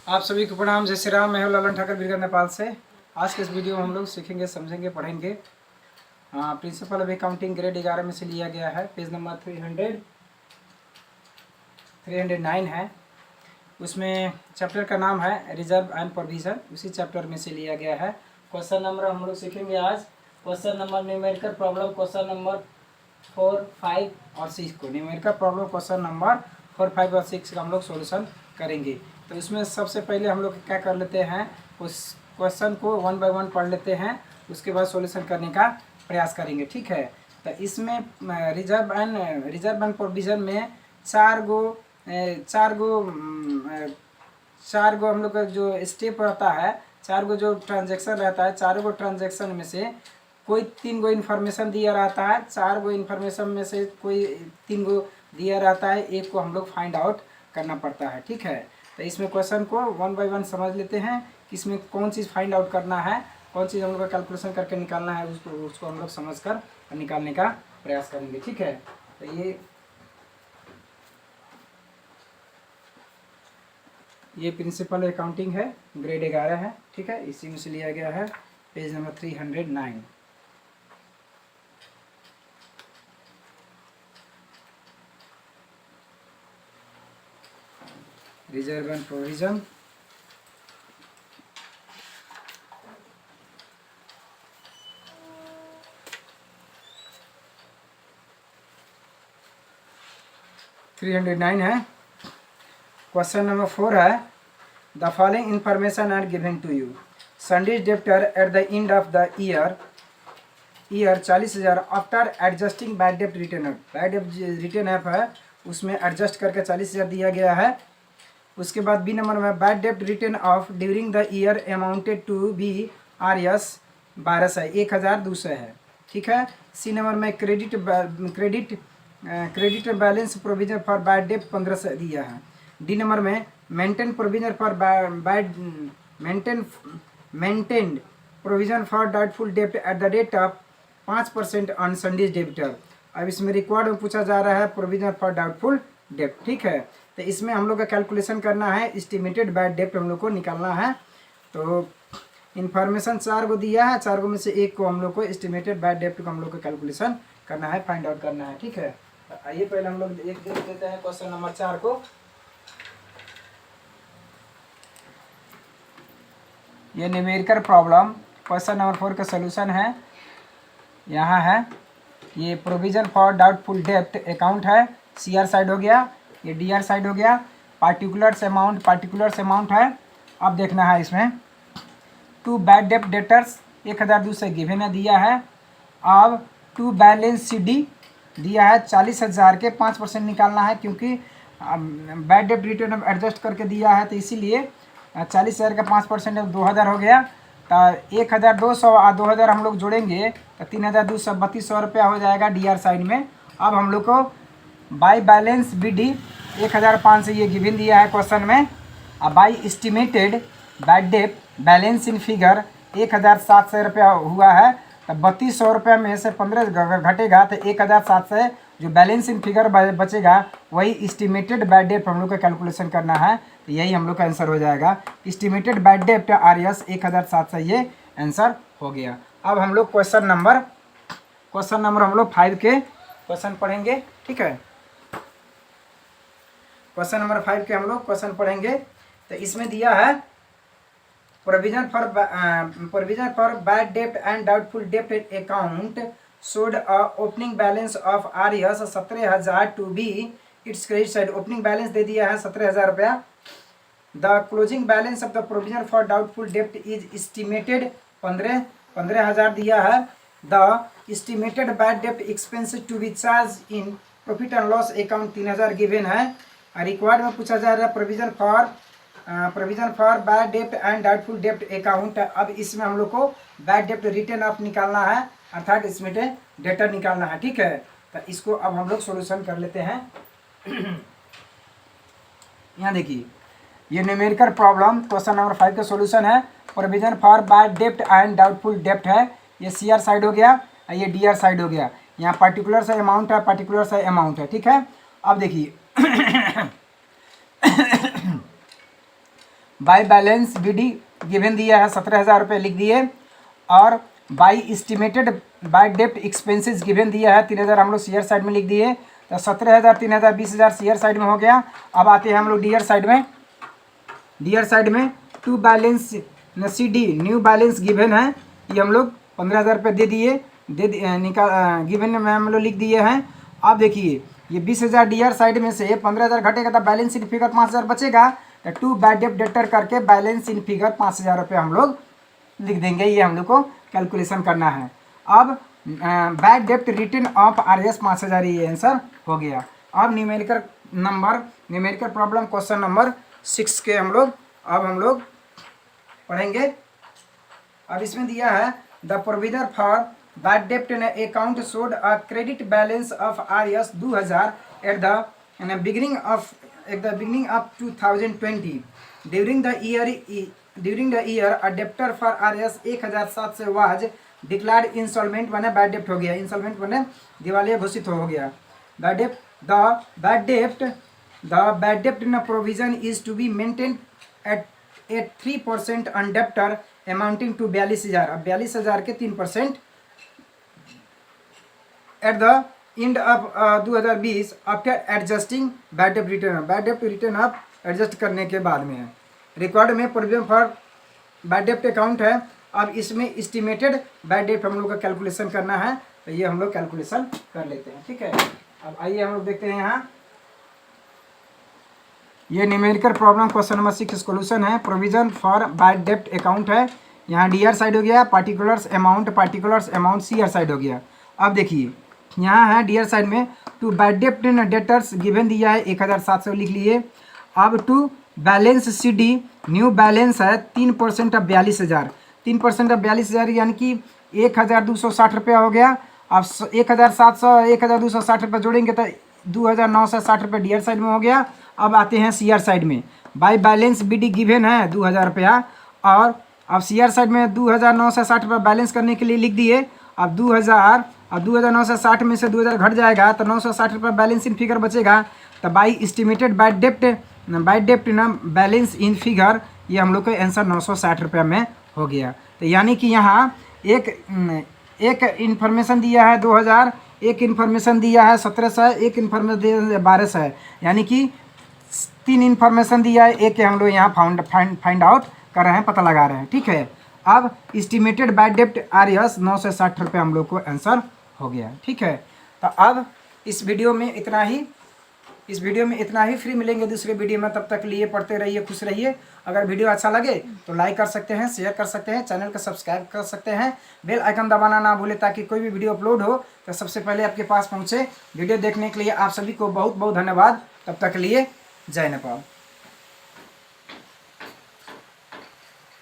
आप सभी को प्रणाम। जय श्री राम। मैं हूं ललन ठाकर बीरगंज नेपाल से। आज के इस वीडियो में हम लोग सीखेंगे, समझेंगे, पढ़ेंगे। प्रिंसिपल ऑफ अकाउंटिंग ग्रेड 11 में से लिया गया है। पेज नंबर 309 है। उसमें चैप्टर का नाम है रिजर्व एंड प्रोविजन। उसी चैप्टर में से लिया गया है। क्वेश्चन नंबर हम लोग सीखेंगे आज। Question number numerical problem question number 4, 5 और 6 को न्यूमेरिकल प्रॉब्लम क्वेश्चन नंबर 4, 5 और 6 का हम लोग सोल्यूशन करेंगे। तो इसमें सबसे पहले हम लोग क्या कर लेते हैं, उस क्वेश्चन को 1 बाय 1 पढ़ लेते हैं, उसके बाद सॉल्यूशन करने का प्रयास करेंगे। ठीक है। तो इसमें रिजर्व एंड प्रोविजन में चार गो हम लोग का जो स्टेप रहता है, 4 गो जो ट्रांजैक्शन रहता है, 4 गो ट्रांजैक्शन में से कोई 3 गो इन्फॉर्मेशन दिया रहता है। 4 गो इन्फॉर्मेशन में से कोई 3 गो दिया रहता है, एक को हम लोग फाइंड आउट करना पड़ता है। ठीक है। तो इसमें क्वेश्चन को 1 बाय 1 समझ लेते हैं कि इसमें कौन चीज़ फाइंड आउट करना है, कौन चीज़ हम लोग का कैलकुलेशन करके निकालना है, उसको हम लोग समझ कर निकालने का प्रयास करेंगे। ठीक है। तो ये प्रिंसिपल अकाउंटिंग है, ग्रेड 11 है। ठीक है। इसी में से लिया गया है। Page number 309। Reserve and provision. है। क्वेश्चन नंबर 4 है, the following information are given to you. Sundry debtor at the end of the year 40,000 after adjusting bad डेप्ट रिटर्न अप। बैड डेप्ट रिटर्न अप है, उसमें एडजस्ट करके 40,000 दिया गया है। उसके बाद बी नंबर में बैड डेप्ट return off during the year amounted to be RS 1200 1200 है। ठीक है। सी नंबर में credit balance provision for bad डेप्ट 1500 दिया है। डी नंबर में maintain provision for maintained provision for doubtful डेप्ट at the rate of 5% on sundry debtor. अब इसमें रिक्वायर्ड में पूछा जा रहा है प्रोविजन फॉर डाउटफुल डेप्ट। ठीक है। तो इसमें हम लोग का कैलकुलेशन करना है, एस्टिमेटेड बैड डेप्ट हम लोग को निकालना है। तो इन्फॉर्मेशन 4 को दिया है, 4 को में से एक को हम लोग को एस्टिमेटेड बैड डेप्ट को हम लोग को कैलकुलेशन करना है, फाइंड आउट करना है। ठीक है। तो आइए पहले हम लोग देख लेते हैं क्वेश्चन नंबर 4 को। ये न्यूमेरिकल प्रॉब्लम क्वेश्चन नंबर 4 का सोल्यूशन है। यहाँ है ये प्रोविजन फॉर डाउटफुल डेप्ट अकाउंट है, CR साइड हो गया, ये DR साइड हो गया। पार्टिकुलर्स अमाउंट है। अब देखना है इसमें टू बैड डेप्ट डेटर्स 1200 गिवन है दिया है। अब टू बैलेंस CD दिया है 40,000 के 5% निकालना है, क्योंकि बैड डेप्ट रिटर्न एडजस्ट करके दिया है, तो इसीलिए 40,000 का 5% 2,000 हो गया। तो 1,200 और 2,000 हम लोग जोड़ेंगे तो 3,200 3200 रुपया हो जाएगा DR साइड में। अब हम लोग को बाई बैलेंस BD 1,500 ये गिवन दिया है क्वेश्चन में। अब बाई एस्टिमेटेड बैड डेप्ट बैलेंस इन फिगर 1,700 रुपया हुआ है। तो 3200 रुपया में से 15 घटेगा तो 1,700 जो बैलेंस इन फिगर बचेगा वही एस्टिमेटेड बैड डेप्ट हम लोग का कैलकुलेशन करना है। तो यही हम लोग का आंसर हो जाएगा। एस्टिमेटेड बैड डेप्ट RS 1,700 ये आंसर हो गया। अब हम लोग क्वेश्चन नंबर हम लोग 5 के क्वेश्चन पढ़ेंगे। ठीक है। क्वेश्चन नंबर 5 के हम लोग क्वेश्चन पढ़ेंगे। तो इसमें दिया है provision for bad dept and doubtful डेप्ट account showed a opening balance of RS 17,000 to be its credit side। Opening balance दे दिया है 17,000 रुपया। The closing balance of the provision for doubtful dept is estimated 15,000 दिया है। The estimated bad dept expenses to be charge in profit and loss account 3,000 given है। Required में पूछा जा रहा है provision for bad dept and doubtful डेप्ट account. अब इसमें हम लोग को बैड डेप्ट रिटर्न ऑफ निकालना है, अर्थात इसमें डेटर निकालना है। ठीक है। तो इसको अब हम लोग सॉल्यूशन कर लेते हैं। यहाँ देखिए, ये न्यूमेरिकल प्रॉब्लम क्वेश्चन नंबर 5 का सॉल्यूशन है। Provision for bad dept and doubtful डेप्ट है, ये CR साइड हो गया, ये DR साइड हो गया। यहाँ पार्टिकुलर सा अमाउंट है। ठीक है। अब देखिए बाई बैलेंस BD गिवन दिया है 17,000 रुपये लिख दिए, और बाई इस्टीमेटेड बाई डेप्ट एक्सपेंसेस गिवन दिया है 3,000 हम लोग सीआर साइड में लिख दिए। तो 17,000 3,000 20,000 सीआर साइड में हो गया। अब आते हैं हम लोग डीआर साइड में। डीआर साइड में to balance CD new balance given है, ये हम लोग 15,000 रुपये दे दिए, निकाल गिवन में हम लोग लिख दिए हैं। अब देखिए ये 20,000 डीआर साइड में से 15,000 घटेगा तो बैलेंस इन फिगर 5,000 बचेगा। तो टू बैड डेट डेटर करके बैलेंस इन फिगर 5,000 रुपये हम लोग लिख देंगे। ये हम लोग को कैलकुलेशन करना है। अब बैड डेप्ट रिटर्न ऑफ RS 5,000, ये आंसर हो गया। अब न्यूमेरिकल प्रॉब्लम क्वेश्चन नंबर 6 के हम लोग पढ़ेंगे। अब इसमें दिया है द प्रोविजन फॉर बैड डेप्ट in account showed a credit balance of RS 2,000 at the beginning of 2020 during the year a debtor for RS 1,700 was declared insolvent बने बैड डेप्ट हो गया, इंस्टॉलमेंट बने दिवालिया घोषित हो गया। द बैड डेप्ट in provision is to be maintain at 3% on debtor amounting to 42,000। अब 42,000 के 3% at the end of 2020 after adjusting bad डेप्ट रिटर्न आप एडजस्ट करने के बाद में है। रिकॉर्ड में प्रोविजन फॉर बैड डेप्ट अकाउंट है। अब इसमें एस्टिमेटेड बैड डेप्ट हम लोग का कैलकुलेशन करना है, तो ये हम लोग कैलकुलेशन कर लेते हैं। ठीक है, अब आइए हम लोग देखते हैं यहाँ ये numerical problem question number 6 solution है। प्रोविजन फॉर बैड डेप्ट अकाउंट है, यहाँ डीआर साइड हो गया, पार्टिकुलर्स अमाउंट सीआर साइड हो गया। अब देखिए यहाँ है डीआर साइड में टू बैड डेप्ट इन डेटर्स गिवन दिया है 1,700 लिख लिए। अब to balance CD new balance है 3% ऑफ 42,000, 3% ऑफ 42,000 यानी कि 1,260 रुपया हो गया। अब 1,700 1,260 रुपये जोड़ेंगे तो 2,960 रुपये डीआर साइड में हो गया। अब आते हैं सीआर साइड में। बाई बैलेंस BD गिवन है 2,000 रुपया, और अब सीआर साइड में 2,960 रुपये बैलेंस करने के लिए लिख दिए। अब 2,960 में से 2,000 घट जाएगा तो 960 रुपये बैलेंस इन फिगर बचेगा। तो बाई एस्टिमेटेड बैड डेप्ट ना बैलेंस इन फिगर, ये हम लोग का आंसर 960 रुपये में हो गया। तो यानी कि यहाँ एक इन्फॉर्मेशन दिया है 2,000, एक इन्फॉर्मेशन दिया है 1,700, एक इन्फॉर्मेशन दिया है 1,200, यानी कि 3 इन्फॉर्मेशन दिया है। एक हम लोग यहाँ फाइंड आउट कर रहे हैं, पता लगा रहे हैं। ठीक है, अब एस्टिमेटेड बैड डेप्ट RS 960 रुपये हम लोग को आंसर हो गया। ठीक है, तो अब इस वीडियो में इतना ही। फ्री मिलेंगे दूसरे वीडियो में, तब तक लिए पढ़ते रहिए, खुश रहिए। अगर वीडियो अच्छा लगे तो लाइक कर सकते हैं, शेयर कर सकते हैं, चैनल को सब्सक्राइब कर सकते हैं, बेल आइकन दबाना ना भूले ताकि कोई भी वीडियो अपलोड हो तो सबसे पहले आपके पास पहुंचे। वीडियो देखने के लिए आप सभी को बहुत बहुत धन्यवाद। तब तक के लिए जय नेपाल।